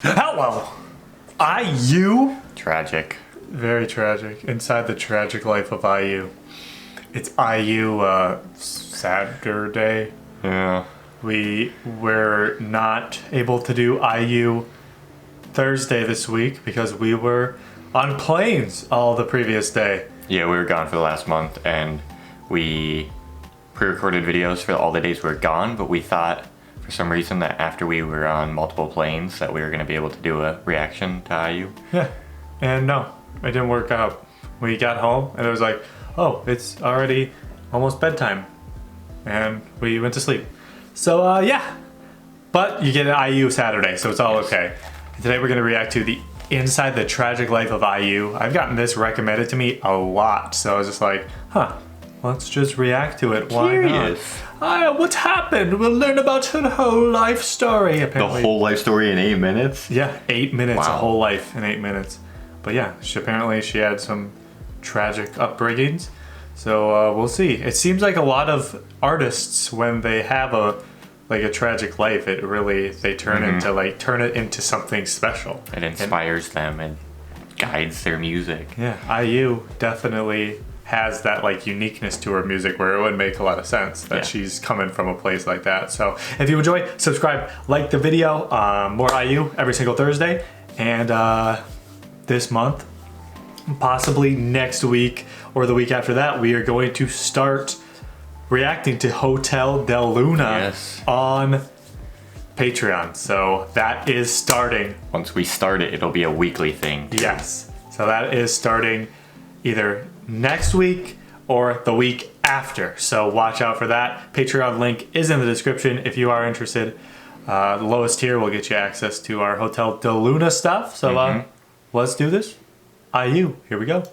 Hello! IU? Tragic. Very tragic. Inside the tragic life of IU. It's IU Saturday. Yeah. We were not able to do IU Thursday this week because we were on planes all the previous day. Yeah, we were gone for the last month and we pre-recorded videos for all the days we were gone, but we thought for some reason that after we were on multiple planes that we were going to be able to do a reaction to IU. Yeah, and no, it didn't work out. We got home and it was like, oh, it's already almost bedtime. And we went to sleep. So yeah, but you get an IU Saturday, so it's all okay. Today we're going to react to the Inside the Tragic Life of IU. I've gotten this recommended to me a lot, so I was just like, let's just react to it. Why not? What's happened? We'll learn about her whole life story, apparently. The whole life story in 8 minutes? Yeah, 8 minutes, Wow. A whole life in 8 minutes. But yeah, apparently she had some tragic upbringings. So we'll see. It seems like a lot of artists, when they have a tragic life, they turn it into something special. It inspires them and guides their music. Yeah, IU definitely has that uniqueness to her music where it would make a lot of sense that she's coming from a place like that. So if you enjoy, subscribe, like the video. More IU every single Thursday. And this month, possibly next week or the week after that, we are going to start reacting to Hotel Del Luna on Patreon. So that is starting. Once we start it, it'll be a weekly thing. Yes. So that is starting either next week or the week after. So watch out for that. Patreon link is in the description if you are interested. The lowest tier will get you access to our Hotel Del Luna stuff. So let's do this. IU, here we go.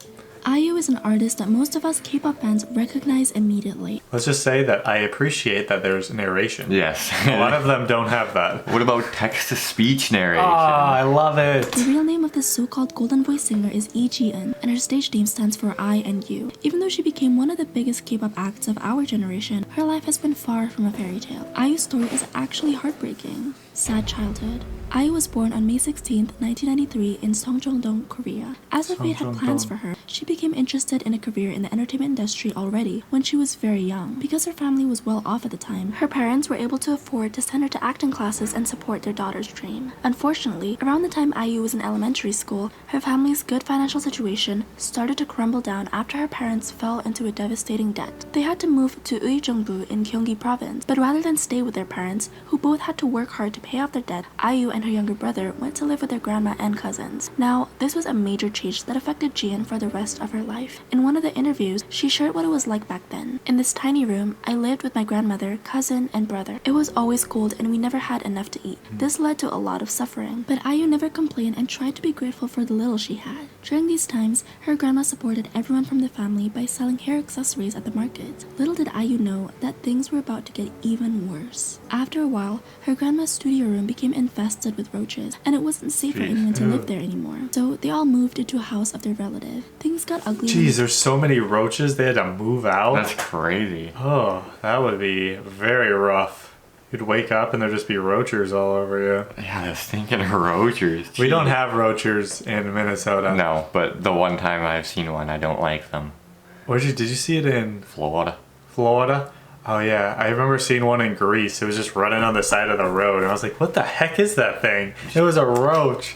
IU is an artist that most of us K-pop fans recognize immediately. Let's just say that I appreciate that there's narration. Yes. A lot of them don't have that. What about text-to-speech narration? Oh, I love it. The real name of this so-called golden voice singer is Lee Ji-eun, and her stage name stands for I and U. Even though she became one of the biggest K-pop acts of our generation, her life has been far from a fairy tale. IU's story is actually heartbreaking. Sad childhood. IU was born on May 16, 1993 in Seongjeong-dong, Korea. As if fate had plans for her, she became interested in a career in the entertainment industry already when she was very young. Because her family was well off at the time, her parents were able to afford to send her to acting classes and support their daughter's dream. Unfortunately, around the time IU was in elementary school, her family's good financial situation started to crumble down after her parents fell into a devastating debt. They had to move to Uijeongbu in Gyeonggi province, but rather than stay with their parents, who both had to work hard to pay off their debt, IU and her younger brother went to live with their grandma and cousins. Now, this was a major change that affected Jian for the rest of her life. In one of the interviews, she shared what it was like back then. In this tiny room, I lived with my grandmother, cousin, and brother. It was always cold and we never had enough to eat. This led to a lot of suffering, but IU never complained and tried to be grateful for the little she had. During these times, her grandma supported everyone from the family by selling hair accessories at the market. Little did IU know that things were about to get even worse. After a while, her grandma's studio room became infested with roaches, and it wasn't safe for anyone to live there anymore. So they all moved into a house of their relative. Things got ugly. Jeez, there's so many roaches they had to move out. That's crazy. Oh, that would be very rough. You'd wake up and there'd just be roachers all over you. Yeah, the stinking roachers. We don't have roachers in Minnesota. No, but the one time I've seen one, I don't like them. Did you see it in Florida. Florida? Oh yeah, I remember seeing one in Greece. It was just running on the side of the road, and I was like, what the heck is that thing? It was a roach.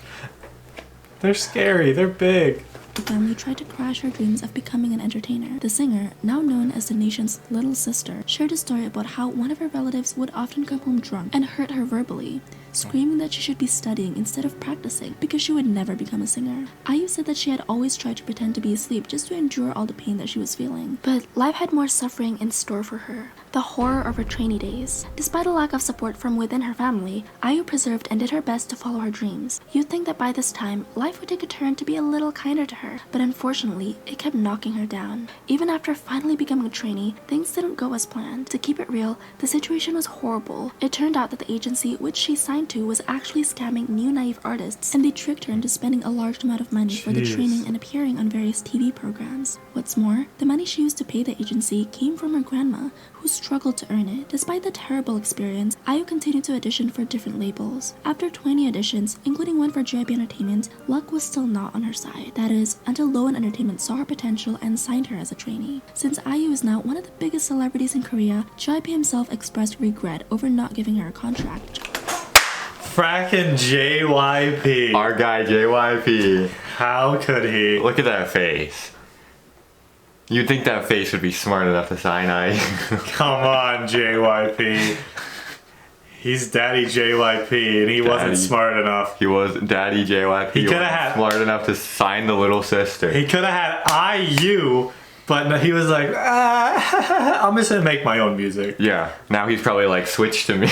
They're scary, they're big. The family tried to crush her dreams of becoming an entertainer. The singer, now known as the nation's little sister, shared a story about how one of her relatives would often come home drunk and hurt her verbally, screaming that she should be studying instead of practicing because she would never become a singer. IU said that she had always tried to pretend to be asleep just to endure all the pain that she was feeling. But life had more suffering in store for her. The horror of her trainee days. Despite a lack of support from within her family, IU persevered and did her best to follow her dreams. You'd think that by this time, life would take a turn to be a little kinder to her, but unfortunately, it kept knocking her down. Even after finally becoming a trainee, things didn't go as planned. To keep it real, the situation was horrible. It turned out that the agency which she signed to was actually scamming new naive artists, and they tricked her into spending a large amount of money for the training and appearing on various TV programs. What's more, the money she used to pay the agency came from her grandma, who struggled to earn it. Despite the terrible experience, IU continued to audition for different labels. After 20 auditions, including one for JYP Entertainment, luck was still not on her side. That is, until Loan Entertainment saw her potential and signed her as a trainee. Since IU is now one of the biggest celebrities in Korea, JYP himself expressed regret over not giving her a contract. Frackin' JYP. Our guy JYP. How could he? Look at that face. You'd think that face would be smart enough to sign IU. Come on, JYP. He's Daddy JYP, and he wasn't smart enough. He was Daddy JYP. He could have had smart enough to sign the little sister. He could have had IU, but no, he was like, I'm just gonna make my own music. Yeah. Now he's probably like, switch to me.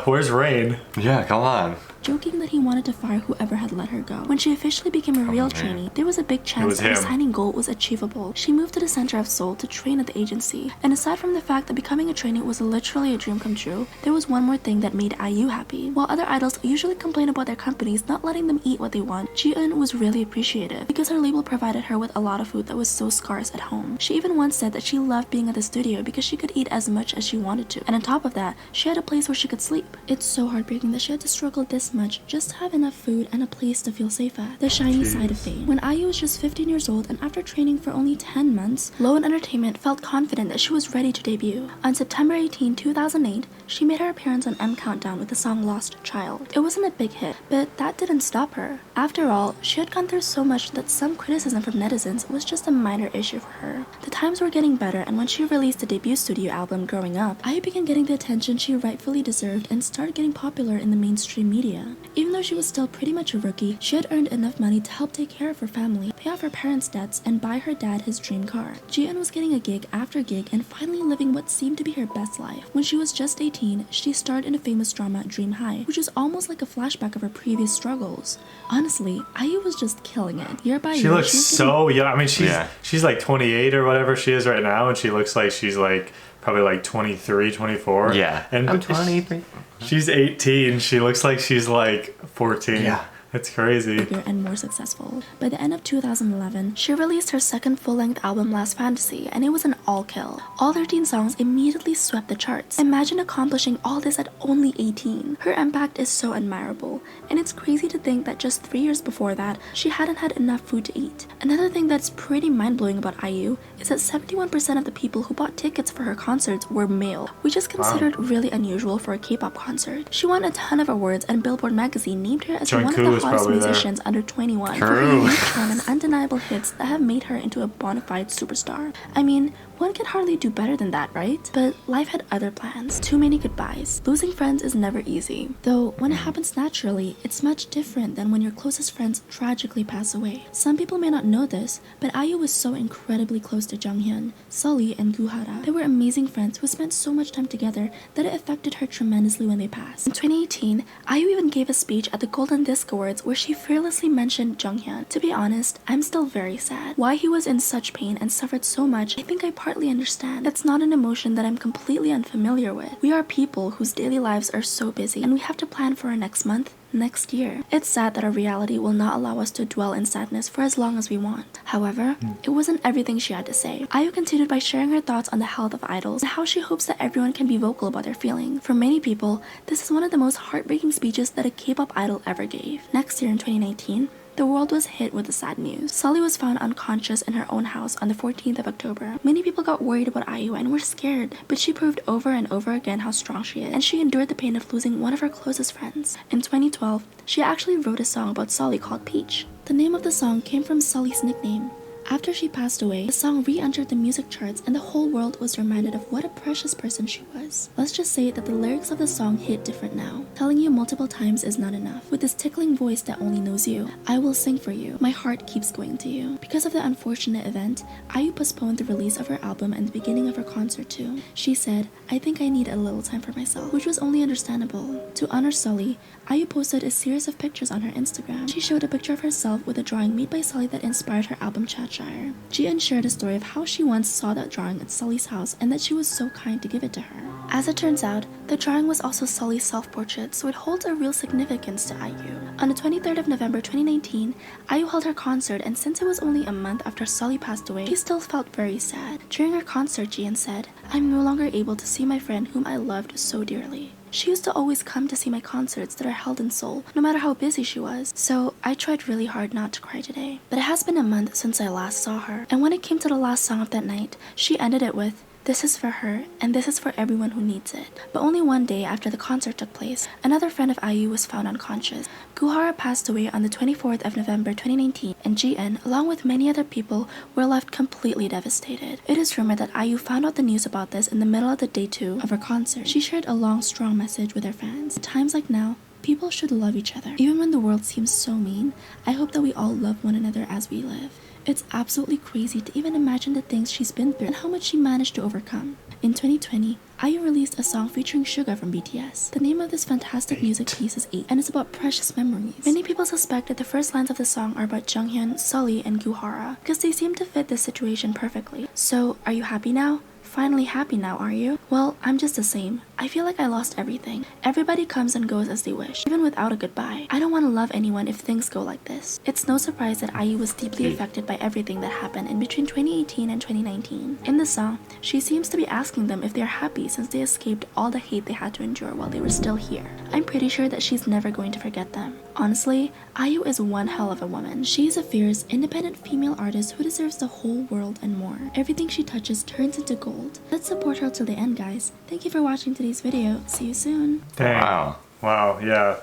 Where's Rain? Yeah, come on. Joking that he wanted to fire whoever had let her go. When she officially became a real trainee, there was a big chance that her signing goal was achievable. She moved to the center of Seoul to train at the agency, and aside from the fact that becoming a trainee was literally a dream come true, there was one more thing that made IU happy. While other idols usually complain about their companies not letting them eat what they want, Ji-eun was really appreciative because her label provided her with a lot of food that was so scarce at home. She even once said that she loved being at the studio because she could eat as much as she wanted to, and on top of that, she had a place where she could sleep. It's so heartbreaking that she had to struggle this much just to have enough food and a place to feel safe at. The shiny side of fame. When IU was just 15 years old and after training for only 10 months, Loan Entertainment felt confident that she was ready to debut. On September 18, 2008, she made her appearance on M Countdown with the song Lost Child. It wasn't a big hit, but that didn't stop her. After all, she had gone through so much that some criticism from netizens was just a minor issue for her. The times were getting better, and when she released the debut studio album Growing Up, IU began getting the attention she rightfully deserved and started getting popular in the mainstream media. Even though she was still pretty much a rookie, she had earned enough money to help take care of her family, pay off her parents' debts, and buy her dad his dream car. Ji-eun was getting a gig after gig and finally living what seemed to be her best life. When she was just 18, she starred in a famous drama, Dream High, which was almost like a flashback of her previous struggles. Honestly, IU was just killing it. Year by year, she looks so young. I mean, she's like 28 or whatever she is right now, and she looks like she's like probably like 23, 24. Yeah. And I'm 23. She's 18. She looks like she's like 14. Yeah. It's crazy. Bigger and more successful. By the end of 2011, she released her second full-length album Last Fantasy, and it was an all-kill. All 13 songs immediately swept the charts. Imagine accomplishing all this at only 18. Her impact is so admirable, and it's crazy to think that just 3 years before that, she hadn't had enough food to eat. Another thing that's pretty mind-blowing about IU is that 71% of the people who bought tickets for her concerts were male, which is considered really unusual for a K-pop concert. She won a ton of awards, and Billboard magazine named her as one of the hottest musicians under 21 for her unique charm and undeniable hits that have made her into a bona fide superstar. I mean, one can hardly do better than that, right? But life had other plans. Too many goodbyes. Losing friends is never easy. Though, when it happens naturally, it's much different than when your closest friends tragically pass away. Some people may not know this, but IU was so incredibly close to Jonghyun, Sully, and Guhara. They were amazing friends who spent so much time together that it affected her tremendously when they passed. In 2018, IU even gave a speech at the Golden Disc Awards where she fearlessly mentioned Jonghyun. To be honest, I'm still very sad. Why he was in such pain and suffered so much, I think I partly understand. It's not an emotion that I'm completely unfamiliar with. We are people whose daily lives are so busy, and we have to plan for our next month, next year. It's sad that our reality will not allow us to dwell in sadness for as long as we want. However, it wasn't everything she had to say. IU continued by sharing her thoughts on the health of idols and how she hopes that everyone can be vocal about their feelings. For many people, this is one of the most heartbreaking speeches that a K-pop idol ever gave. Next year in 2019, the world was hit with the sad news. Sully was found unconscious in her own house on the 14th of October. Many people got worried about IU and were scared, but she proved over and over again how strong she is, and she endured the pain of losing one of her closest friends. In 2012, she actually wrote a song about Sully called Peach. The name of the song came from Sully's nickname. After she passed away, the song re-entered the music charts and the whole world was reminded of what a precious person she was. Let's just say that the lyrics of the song hit different now. Telling you multiple times is not enough. With this tickling voice that only knows you, I will sing for you. My heart keeps going to you. Because of the unfortunate event, IU postponed the release of her album and the beginning of her concert too. She said, I think I need a little time for myself, which was only understandable. To honor Sully, IU posted a series of pictures on her Instagram. She showed a picture of herself with a drawing made by Sully that inspired her album Chatshire. Jian shared a story of how she once saw that drawing at Sully's house and that she was so kind to give it to her. As it turns out, the drawing was also Sully's self-portrait, so it holds a real significance to IU. On the 23rd of November 2019, IU held her concert, and since it was only a month after Sully passed away, she still felt very sad. During her concert, Jian said, "I'm no longer able to see my friend whom I loved so dearly. She used to always come to see my concerts that are held in Seoul, no matter how busy she was, so I tried really hard not to cry today. But it has been a month since I last saw her, and when it came to the last song of that night, she ended it with, 'This is for her, and this is for everyone who needs it.' But only one day after the concert took place, another friend of IU was found unconscious. Guhara passed away on the 24th of November 2019, and Jian, along with many other people, were left completely devastated. It is rumored that IU found out the news about this in the middle of the day 2 of her concert. She shared a long, strong message with her fans. At times like now, people should love each other. Even when the world seems so mean, I hope that we all love one another as we live. It's absolutely crazy to even imagine the things she's been through and how much she managed to overcome. In 2020, IU released a song featuring Suga from BTS. The name of this fantastic music piece is 8, and it's about precious memories. Many people suspect that the first lines of the song are about Junghyun, Sully, and Guhara, because they seem to fit this situation perfectly. So, are you happy now? Finally happy now, are you? Well, I'm just the same. I feel like I lost everything. Everybody comes and goes as they wish, even without a goodbye. I don't want to love anyone if things go like this. It's no surprise that IU was deeply affected by everything that happened in between 2018 and 2019. In the song, she seems to be asking them if they're happy since they escaped all the hate they had to endure while they were still here. I'm pretty sure that she's never going to forget them. Honestly, IU is one hell of a woman. She is a fierce, independent female artist who deserves the whole world and more. Everything she touches turns into gold. Let's support her till the end, guys. Thank you for watching today's video. See you soon. Dang. Wow. Wow, yeah.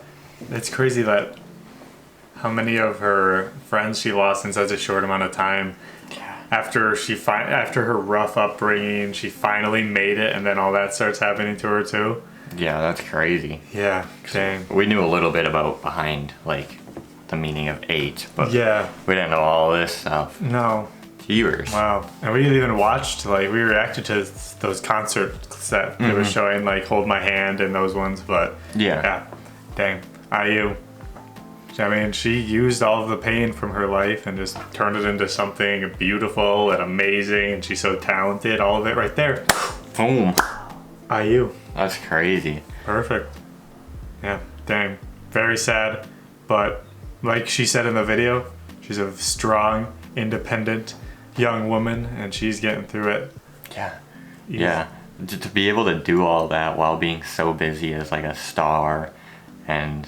It's crazy that how many of her friends she lost in such a short amount of time. After her rough upbringing, she finally made it, and then all that starts happening to her too. Yeah, that's crazy. Yeah, dang. We knew a little bit about behind, like, the meaning of 8, but Yeah, we didn't know all this stuff. no. Years. Wow. And we even watched, like, we reacted to those concerts that they were showing, like Hold My Hand and those ones, but Yeah. dang. IU. I mean, she used all of the pain from her life and just turned it into something beautiful and amazing, and she's so talented, all of it right there. Boom. IU. That's crazy. Perfect. Yeah, dang. Very sad, but like she said in the video, she's a strong, independent young woman, and she's getting through it. Yeah. Yeah. To be able to do all that while being so busy as like a star, and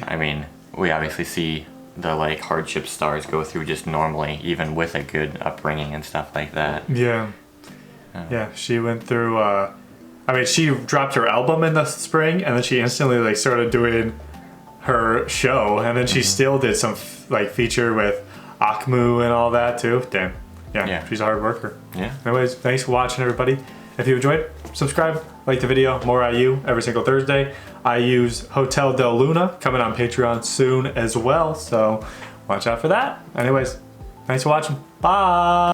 I mean, we obviously see the like hardship stars go through just normally, even with a good upbringing and stuff like that. Yeah. Yeah, she went through, I mean, she dropped her album in the spring, and then she instantly like started doing her show, and then she still did some like feature with Akmu and all that too. Damn. Yeah, she's a hard worker. Yeah. Anyways, thanks for watching, everybody. If you enjoyed, subscribe, like the video. More IU every single Thursday. IU's Hotel Del Luna coming on Patreon soon as well, so watch out for that. Anyways, thanks for watching. Bye.